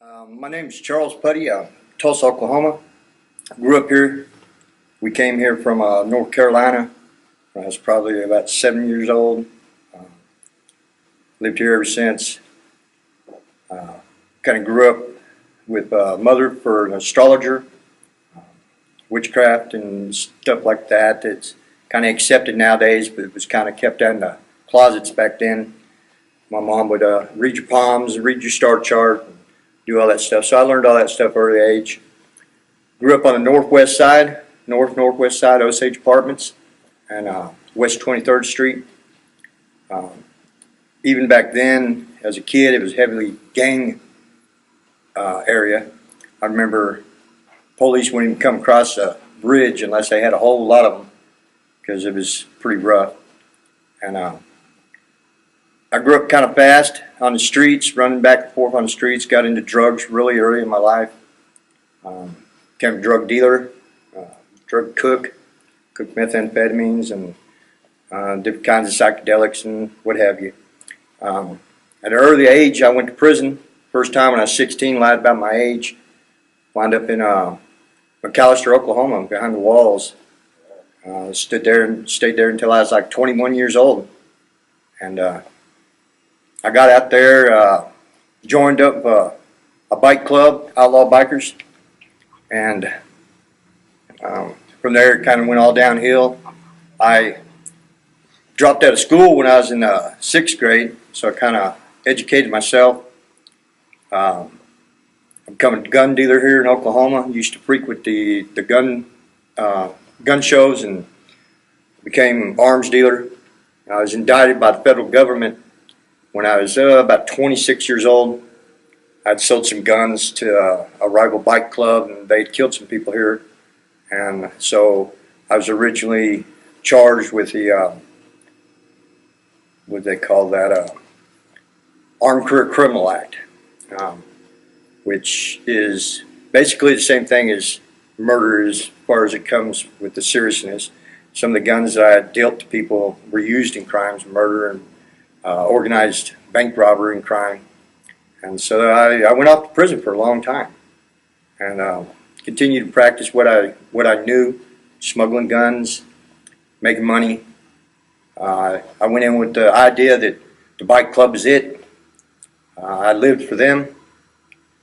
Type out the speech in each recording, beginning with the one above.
My name is Charles Puddy, Tulsa, Oklahoma. Grew up here. We came here from North Carolina when I was probably about 7 years old. Uh, Lived here ever since. Kind of grew up with a mother for an astrologer, witchcraft and stuff like that. It's kind of accepted nowadays, but it was kind of kept out in the closets back then. My mom would read your palms, read your star chart, do all that stuff. So I learned all that stuff early age. Grew up on the northwest side, northwest side, Osage Apartments, and West 23rd Street. Even back then, as a kid, it was heavily gang area. I remember police wouldn't even come across a bridge unless they had a whole lot of them, because it was pretty rough. And I grew up kind of fast on the streets, running back and forth on the streets. Got into drugs really early in my life. Became a drug dealer, drug cooked methamphetamines and different kinds of psychedelics and what have you. At an early age, I went to prison. First time when I was 16, lied about my age. Wound up in McAlester, Oklahoma, behind the walls. Stood there and stayed there until I was like 21 years old. And I got out there, joined up a bike club, outlaw bikers, and from there it kind of went all downhill. I dropped out of school when I was in 6th grade, so I kind of educated myself. I became a gun dealer here in Oklahoma. Used to frequent the gun shows and became an arms dealer. I was indicted by the federal government when I was about 26 years old. I'd sold some guns to a rival bike club, and they'd killed some people here. And so I was originally charged with the, what they call that, Armed Career Criminal Act, which is basically the same thing as murder as far as it comes with the seriousness. Some of the guns that I dealt to people were used in crimes, murder and organized bank robbery and crime. And so I went off to prison for a long time and continued to practice what I knew, smuggling guns, making money. I went in with the idea that the bike club is it. I lived for them.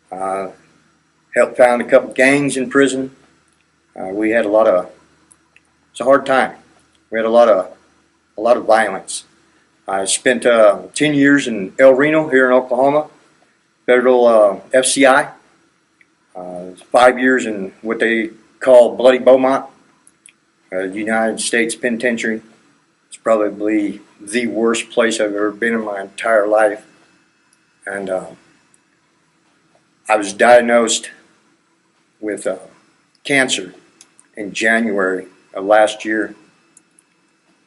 Helped found a couple gangs in prison. We had it's a hard time. We had a lot of violence. I spent 10 years in El Reno here in Oklahoma, federal FCI. 5 years in what they call Bloody Beaumont, United States Penitentiary. It's probably the worst place I've ever been in my entire life. And I was diagnosed with cancer in January of last year.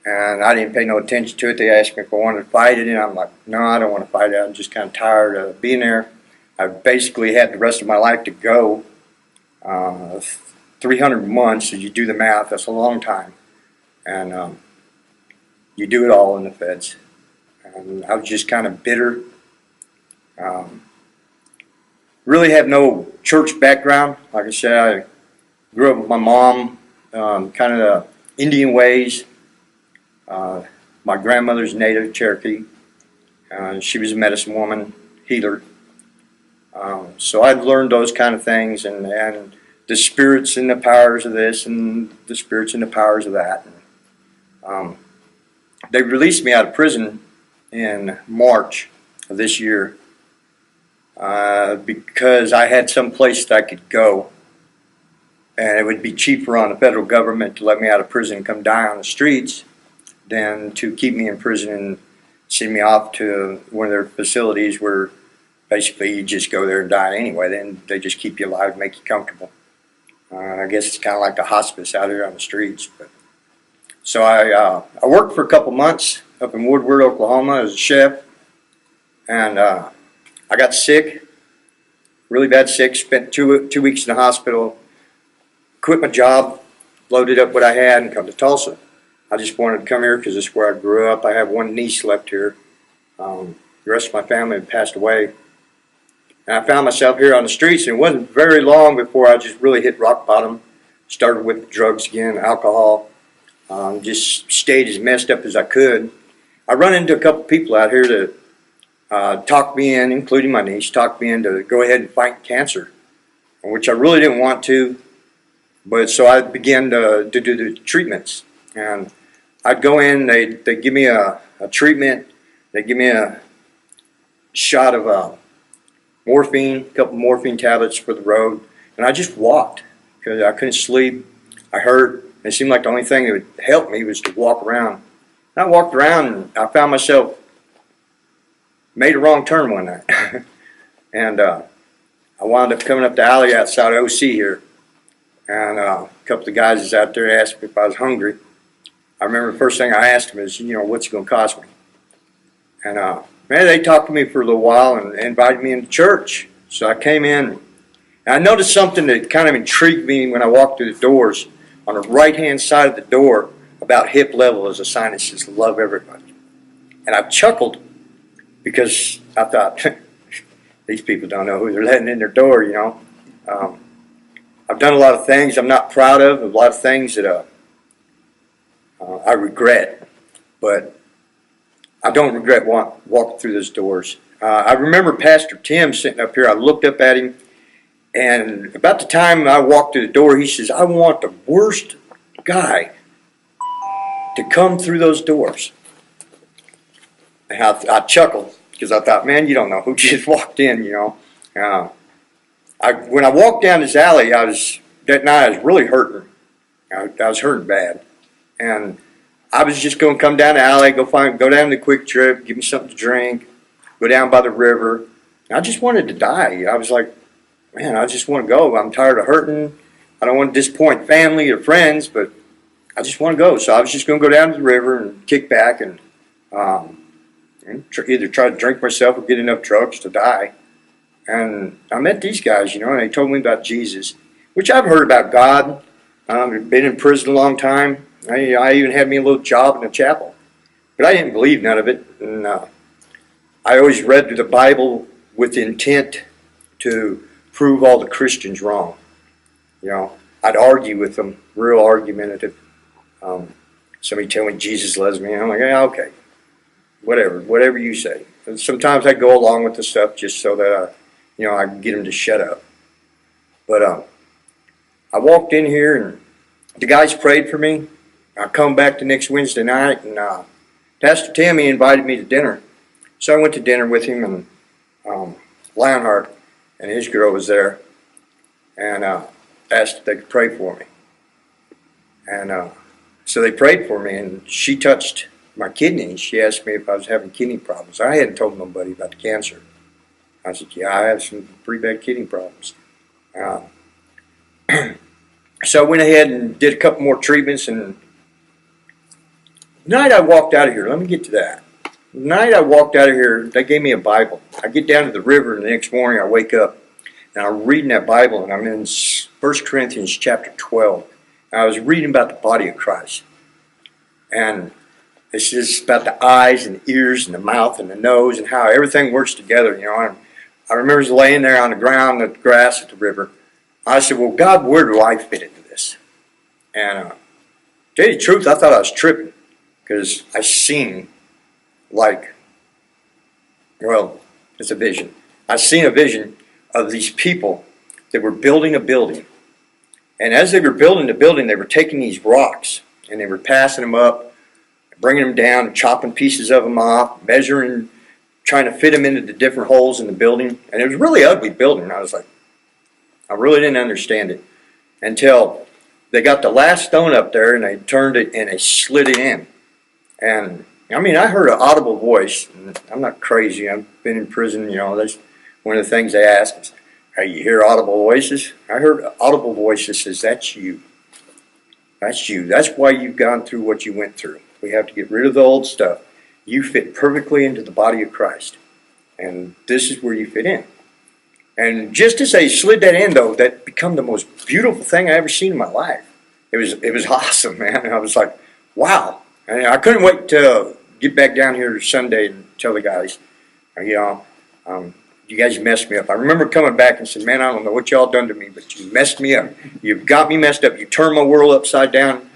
And I didn't pay no attention to it. They asked me if I wanted to fight it, and I'm like, no, I don't want to fight it. I'm just kind of tired of being there. I basically had the rest of my life to go. 300 months, as you do the math, that's a long time. And you do it all in the feds. And I was just kind of bitter. Really have no church background. Like I said, I grew up with my mom, kind of the Indian ways. My grandmother's native Cherokee. She was a medicine woman, healer. So I'd learned those kind of things, and the spirits and the powers of this and the spirits and the powers of that. They released me out of prison in March of this year because I had some place that I could go, and it would be cheaper on the federal government to let me out of prison and come die on the streets than to keep me in prison and send me off to one of their facilities where basically you just go there and die anyway. Then they just keep you alive, make you comfortable. I guess it's kind of like a hospice out here on the streets. So I worked for a couple months up in Woodward, Oklahoma as a chef, and I got sick, really bad sick, spent two weeks in the hospital, quit my job, loaded up what I had, and come to Tulsa. I just wanted to come here because this is where I grew up. I have one niece left here. The rest of my family had passed away. And I found myself here on the streets, and it wasn't very long before I just really hit rock bottom. Started with drugs again, alcohol. Just stayed as messed up as I could. I run into a couple people out here that talked me in, including my niece, talked me in to go ahead and fight cancer, which I really didn't want to. But so I began to do the treatments. And I'd go in, they'd give me a treatment, they'd give me a shot of morphine, a couple morphine tablets for the road, and I just walked because I couldn't sleep. I hurt. It seemed like the only thing that would help me was to walk around. And I walked around and I found myself made a wrong turn one night. And I wound up coming up the alley outside OC here. And a couple of the guys was out there asked me if I was hungry. I remember the first thing I asked them is, what's it going to cost me? And man, they talked to me for a little while and invited me into church. So I came in, and I noticed something that kind of intrigued me when I walked through the doors. On the right-hand side of the door, about hip level, is a sign that says, "Love everybody." And I chuckled because I thought, these people don't know who they're letting in their door, I've done a lot of things I'm not proud of, a lot of things that I regret, but I don't regret walking through those doors. I remember Pastor Tim sitting up here. I looked up at him, and about the time I walked through the door, he says, "I want the worst guy to come through those doors." And I chuckled because I thought, man, you don't know who just walked in, When I walked down this alley, that night I was really hurting. I was hurting bad. And I was just going to come down the alley, go down to the Quick Trip, give me something to drink, go down by the river. I just wanted to die. I was like, man, I just want to go. I'm tired of hurting. I don't want to disappoint family or friends, but I just want to go. So I was just going to go down to the river and kick back and either try to drink myself or get enough drugs to die. And I met these guys, and they told me about Jesus, which I've heard about God. I've been in prison a long time. I even had me a little job in a chapel. But I didn't believe none of it. And I always read through the Bible with intent to prove all the Christians wrong. I'd argue with them, real argumentative. Somebody tell me Jesus loves me, and I'm like, yeah, okay, whatever you say. And sometimes I go along with the stuff just so that I can get them to shut up. But I walked in here, and the guys prayed for me. I come back the next Wednesday night, and Pastor Tammy invited me to dinner. So I went to dinner with him, and Lionheart and his girl was there, and asked if they could pray for me. And so they prayed for me, and she touched my kidneys. She asked me if I was having kidney problems. I hadn't told nobody about the cancer. I said, yeah, I have some pretty bad kidney problems. So I went ahead and did a couple more treatments, and the night I walked out of here, let me get to that. The night I walked out of here, they gave me a Bible. I get down to the river, and the next morning I wake up, and I'm reading that Bible, and I'm in 1 Corinthians chapter 12. And I was reading about the body of Christ. And it's just about the eyes and the ears and the mouth and the nose and how everything works together, And I remember laying there on the ground at the grass at the river. I said, well, God, where do I fit into this? And to tell you the truth, I thought I was tripping because I seen it's a vision. I seen a vision of these people that were building a building. And as they were building the building, they were taking these rocks and they were passing them up, bringing them down, chopping pieces of them off, measuring, trying to fit them into the different holes in the building. And it was a really ugly building. I was like, I really didn't understand it until they got the last stone up there and they turned it and they slid it in. And I heard an audible voice. I'm not crazy. I've been in prison, that's one of the things they ask is, hey, you hear audible voices? I heard audible voices says, that's you. That's you. That's why you've gone through what you went through. We have to get rid of the old stuff. You fit perfectly into the body of Christ. And this is where you fit in. And just as they slid that in, though, that became the most beautiful thing I ever seen in my life. It was awesome, man. And I was like, wow. And I couldn't wait to get back down here Sunday and tell the guys, you guys messed me up. I remember coming back and said, man, I don't know what y'all done to me, but you messed me up. You've got me messed up. You turned my world upside down.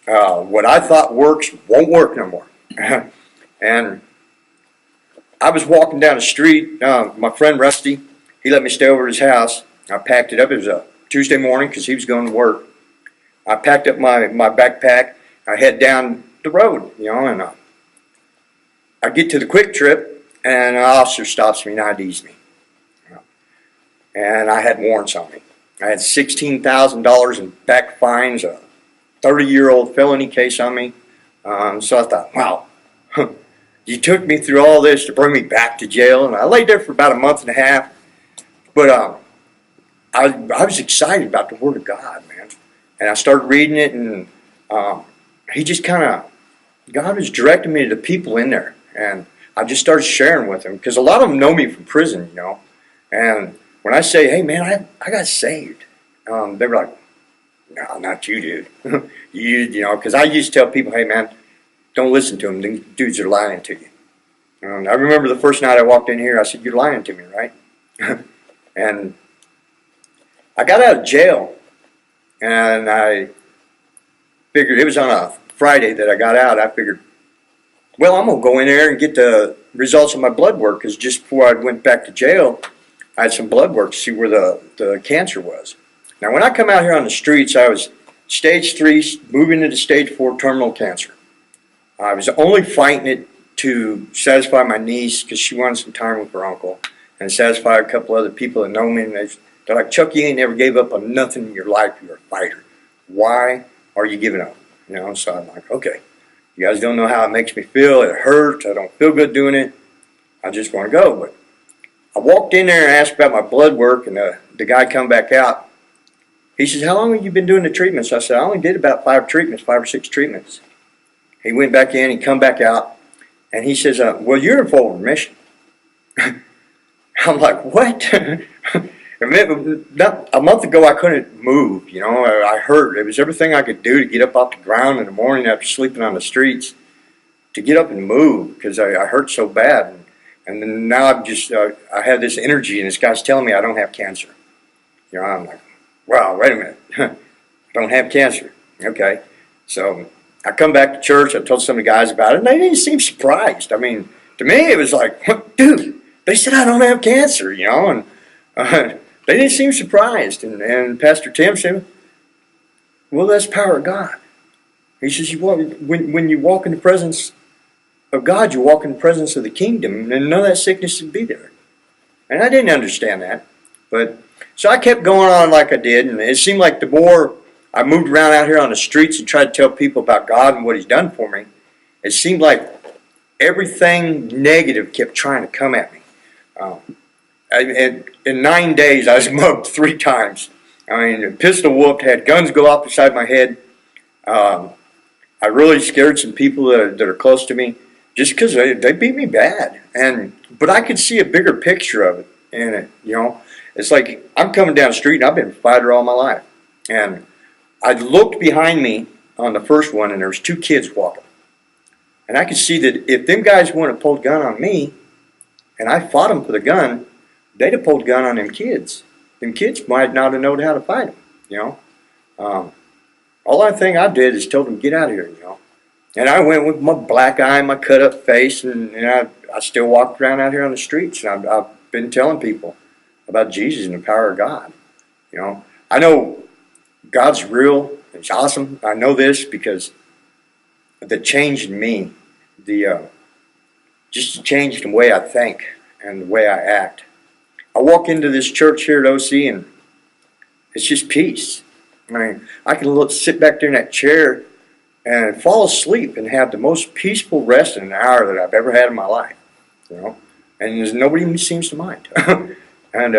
What I thought works won't work no more. And I was walking down the street. My friend Rusty, he let me stay over at his house. I packed it up. It was a Tuesday morning because he was going to work. I packed up my backpack. I head down the road, and I get to the Quick Trip, and an officer stops me and IDs me. And I had warrants on me. I had $16,000 in back fines, a 30-year-old felony case on me. So I thought, wow, you took me through all this to bring me back to jail. And I laid there for about a month and a half. But I was excited about the Word of God, man. And I started reading it, and he just God was directing me to the people in there. And I just started sharing with them, because a lot of them know me from prison, And when I say, hey, man, I got saved, they were like, no, not you, dude. Because I used to tell people, hey, man, don't listen to them. These dudes are lying to you. I remember the first night I walked in here, I said, you're lying to me, right? And I got out of jail, and I figured, it was on a Friday that I got out, I figured, well, I'm going to go in there and get the results of my blood work, because just before I went back to jail, I had some blood work to see where the cancer was. Now, when I come out here on the streets, I was stage 3, moving into stage 4 terminal cancer. I was only fighting it to satisfy my niece, because she wanted some time with her uncle, and satisfy a couple other people that know me. And they're like, Chuck, you ain't never gave up on nothing in your life. You're a fighter. Why are you giving up? So I'm like, okay, you guys don't know how it makes me feel. It hurts. I don't feel good doing it. I just want to go. But I walked in there and asked about my blood work, and the guy come back out. He says, how long have you been doing the treatments? I said, I only did about 5 or 6 treatments. He went back in, he come back out, and he says, well, you're in full remission. I'm like, what? A month ago, I couldn't move, I hurt. It was everything I could do to get up off the ground in the morning after sleeping on the streets, to get up and move, because I hurt so bad. And then now I have this energy, and this guy's telling me I don't have cancer. I'm like, wow, wait a minute. I don't have cancer. Okay. So I come back to church. I told some of the guys about it, and they didn't seem surprised. I mean, to me, it was like, dude, they said I don't have cancer, and they didn't seem surprised. And Pastor Tim said, well, that's the power of God. He says, when you walk in the presence of God, you walk in the presence of the kingdom, and none of that sickness would be there. And I didn't understand that. So I kept going on like I did, and it seemed like the more I moved around out here on the streets and tried to tell people about God and what He's done for me, it seemed like everything negative kept trying to come at me. In 9 days, I was mugged 3 times. I mean, pistol whooped, had guns go off beside my head. I really scared some people that are close to me, just because they beat me bad. But I could see a bigger picture of it in it, It's like I'm coming down the street, and I've been a fighter all my life. And I looked behind me on the first one, and there was 2 kids walking. And I could see that if them guys wouldn't have pulled a gun on me, and I fought them for the gun, they'd have pulled a gun on them kids. Them kids might not have known how to fight them, All I think I did is told them, get out of here, And I went with my black eye, my cut up face, and I still walked around out here on the streets. And I've been telling people about Jesus and the power of God. I know God's real. It's awesome. I know this because the change in me, just the change in the way I think and the way I act. I walk into this church here at OC, and it's just peace. I mean, I can sit back there in that chair and fall asleep and have the most peaceful rest in an hour that I've ever had in my life. And nobody seems to mind. And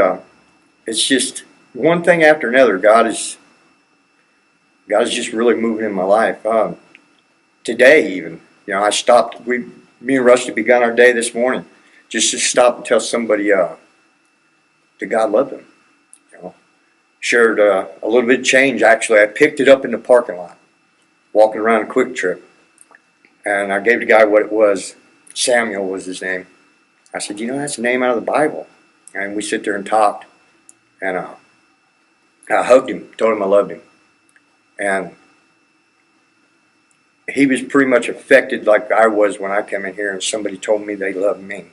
it's just one thing after another. God is just really moving in my life. Today even, I stopped. Me and Rusty begun our day this morning just to stop and tell somebody that God loved them. Shared a little bit of change. Actually, I picked it up in the parking lot, walking around a Quick Trip, and I gave the guy what it was. Samuel was his name. I said, that's a name out of the Bible. and we sit there and talked, and I hugged him, told him I loved him, and he was pretty much affected like I was when I came in here and somebody told me they loved me.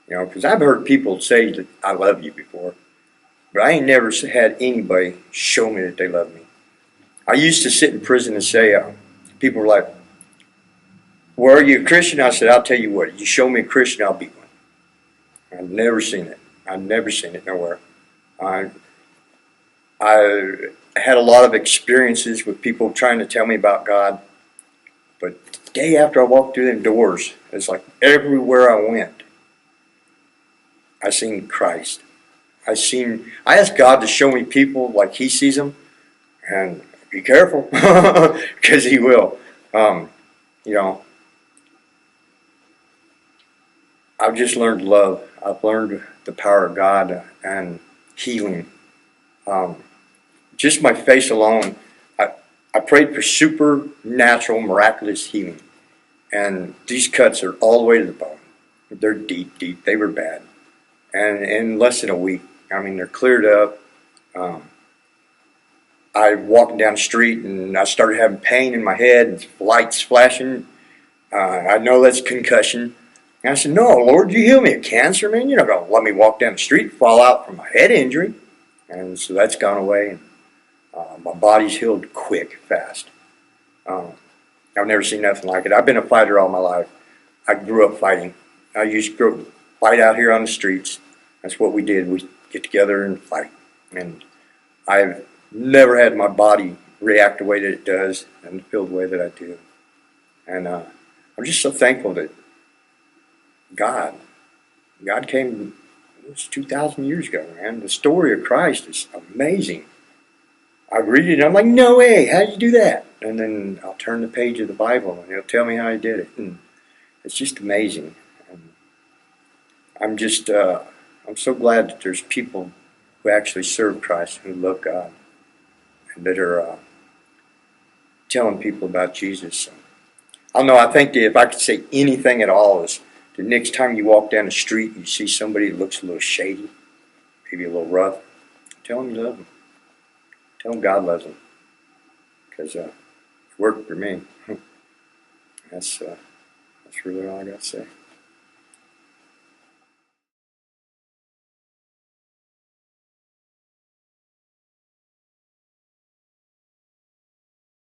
You know, because I've heard people say that I love you before, but I ain't never had anybody show me that they love me. I used to sit in prison and say, people were like, well, are you a Christian? I said, I'll tell you what, you show me a Christian, I'll be one. I've never seen it. I've never seen it nowhere. I had a lot of experiences with people trying to tell me about God, but the day after I walked through them doors, it's like everywhere I went, I seen Christ. I asked God to show me people like He sees them, and be careful, because He will. You know, I've just learned love. I've learned the power of God and healing. Just my face alone, I prayed for supernatural, miraculous healing. And these cuts are all the way to the bone. They're deep, deep. They were bad. And in less than a week, I mean, they're cleared up. I walked down the street and I started having pain in my head and lights flashing. I know that's concussion. And I said, no, Lord, you heal me of cancer, man. You're not going to let me walk down the street and fall out from a head injury. And so that's gone away. And my body's healed quick, fast. I've never seen nothing like it. I've been a fighter all my life. I grew up fighting. I used to fight out here on the streets. That's what we did. We get together and fight. And I've never had my body react the way that it does and feel the way that I do. And I'm just so thankful that God came, it was 2,000 years ago, man. The story of Christ is amazing. I read it and I'm like, no way, how did you do that? And then I'll turn the page of the Bible and He'll tell me how He did it. And it's just amazing. And I'm so glad that there's people who actually serve Christ, who love God, and that are telling people about Jesus. So, I don't know, I think that if I could say anything at all is the next time you walk down the street and you see somebody that looks a little shady, maybe a little rough, tell them you love them. Tell them God loves them. Because it worked for me. That's really all I got to say.